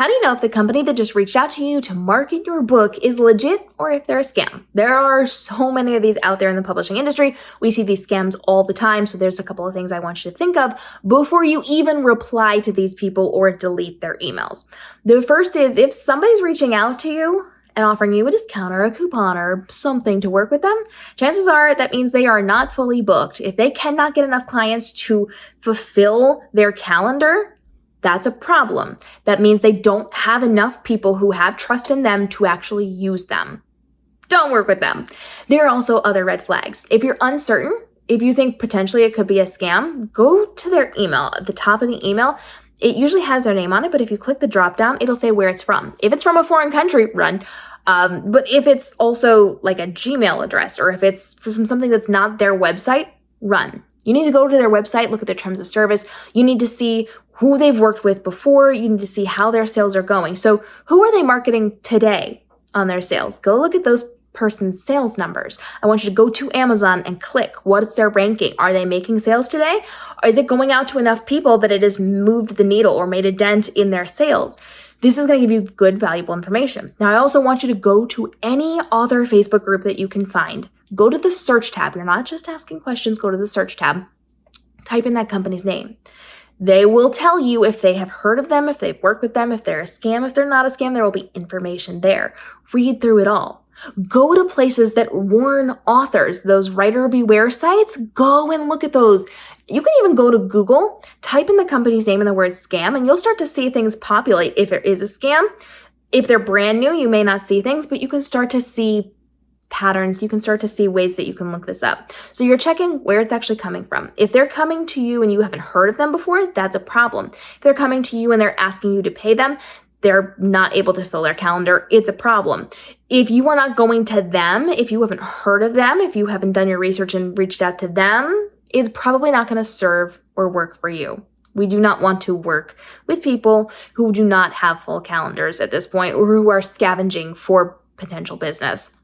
How do you know if the company that just reached out to you to market your book is legit or if they're a scam? There are so many of these out there in the publishing industry. We see these scams all the time. So there's a couple of things I want you to think of before you even reply to these people or delete their emails. The first is, if somebody's reaching out to you and offering you a discount or a coupon or something to work with them, chances are that means they are not fully booked. If they cannot get enough clients to fulfill their calendar, that's a problem. That means they don't have enough people who have trust in them to actually use them. Don't work with them. There are also other red flags. If you're uncertain, if you think potentially it could be a scam, go to their email. At the top of the email, it usually has their name on it, but if you click the drop down, it'll say where it's from. If it's from a foreign country, run. But if it's also like a Gmail address, or if it's from something that's not their website, run. You need to go to their website, look at their terms of service. You need to see who they've worked with before. You need to see how their sales are going. So who are they marketing today on their sales? Go look at those person's sales numbers. I want you to go to Amazon and click what's their ranking. Are they making sales today? Or is it going out to enough people that it has moved the needle or made a dent in their sales? This is going to give you good, valuable information. Now, I also want you to go to any author Facebook group that you can find. Go to the search tab. You're not just asking questions. Go to the search tab. Type in that company's name. They will tell you if they have heard of them, if they've worked with them, if they're a scam. If they're not a scam, there will be information there. Read through it all. Go to places that warn authors, those writer beware sites. Go and look at those. You can even go to Google, type in the company's name and the word scam, and you'll start to see things populate. If it is a scam, if they're brand new, you may not see things, but you can start to see patterns. You can start to see ways that you can look this up. So you're checking where it's actually coming from. If they're coming to you and you haven't heard of them before, that's a problem. If they're coming to you and they're asking you to pay them, they're not able to fill their calendar, it's a problem. If you are not going to them, if you haven't heard of them, if you haven't done your research and reached out to them, it's probably not going to serve or work for you. We do not want to work with people who do not have full calendars at this point or who are scavenging for potential business.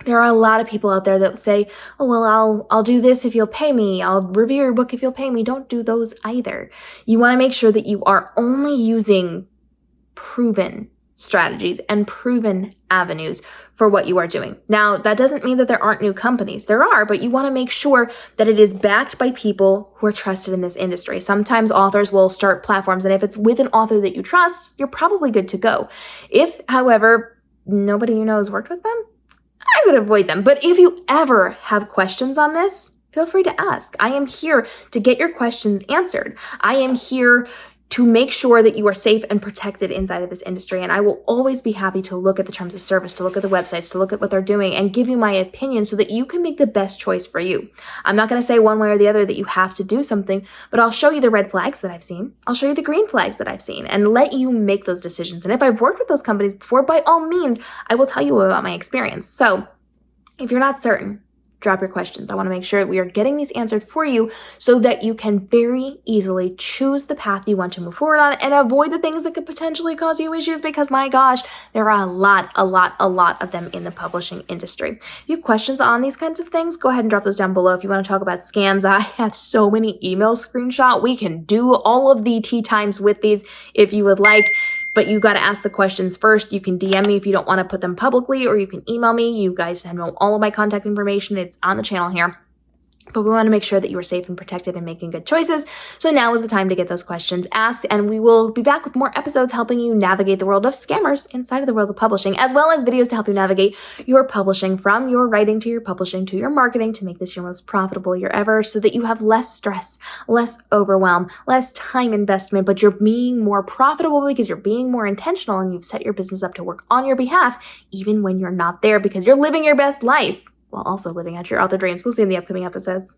There are a lot of people out there that say, oh, well, I'll do this if you'll pay me. I'll review your book if you'll pay me. Don't do those either. You want to make sure that you are only using proven strategies and proven avenues for what you are doing. Now, that doesn't mean that there aren't new companies. There are, but you want to make sure that it is backed by people who are trusted in this industry. Sometimes authors will start platforms, and if it's with an author that you trust, you're probably good to go. If, however, nobody you know has worked with them, I would avoid them. But if you ever have questions on this, feel free to ask. I am here to get your questions answered. I am here to make sure that you are safe and protected inside of this industry. And I will always be happy to look at the terms of service, to look at the websites, to look at what they're doing and give you my opinion so that you can make the best choice for you. I'm not going to say one way or the other that you have to do something, but I'll show you the red flags that I've seen. I'll show you the green flags that I've seen and let you make those decisions. And if I've worked with those companies before, by all means, I will tell you about my experience. So if you're not certain, drop your questions. I want to make sure that we are getting these answered for you so that you can very easily choose the path you want to move forward on and avoid the things that could potentially cause you issues, because my gosh, there are a lot of them in the publishing industry. If you have questions on these kinds of things, go ahead and drop those down below. If you want to talk about scams, I have so many emails screenshot. We can do all of the tea times with these if you would like. But you got to ask the questions first. You can DM me if you don't want to put them publicly, or you can email me. You guys know all of my contact information. It's on the channel here. But we want to make sure that you are safe and protected and making good choices. So now is the time to get those questions asked, and we will be back with more episodes helping you navigate the world of scammers inside of the world of publishing, as well as videos to help you navigate your publishing, from your writing to your publishing to your marketing, to make this your most profitable year ever, so that you have less stress, less overwhelm, less time investment, but you're being more profitable because you're being more intentional and you've set your business up to work on your behalf, even when you're not there, because you're living your best life while also living out your author dreams. We'll see you in the upcoming episodes.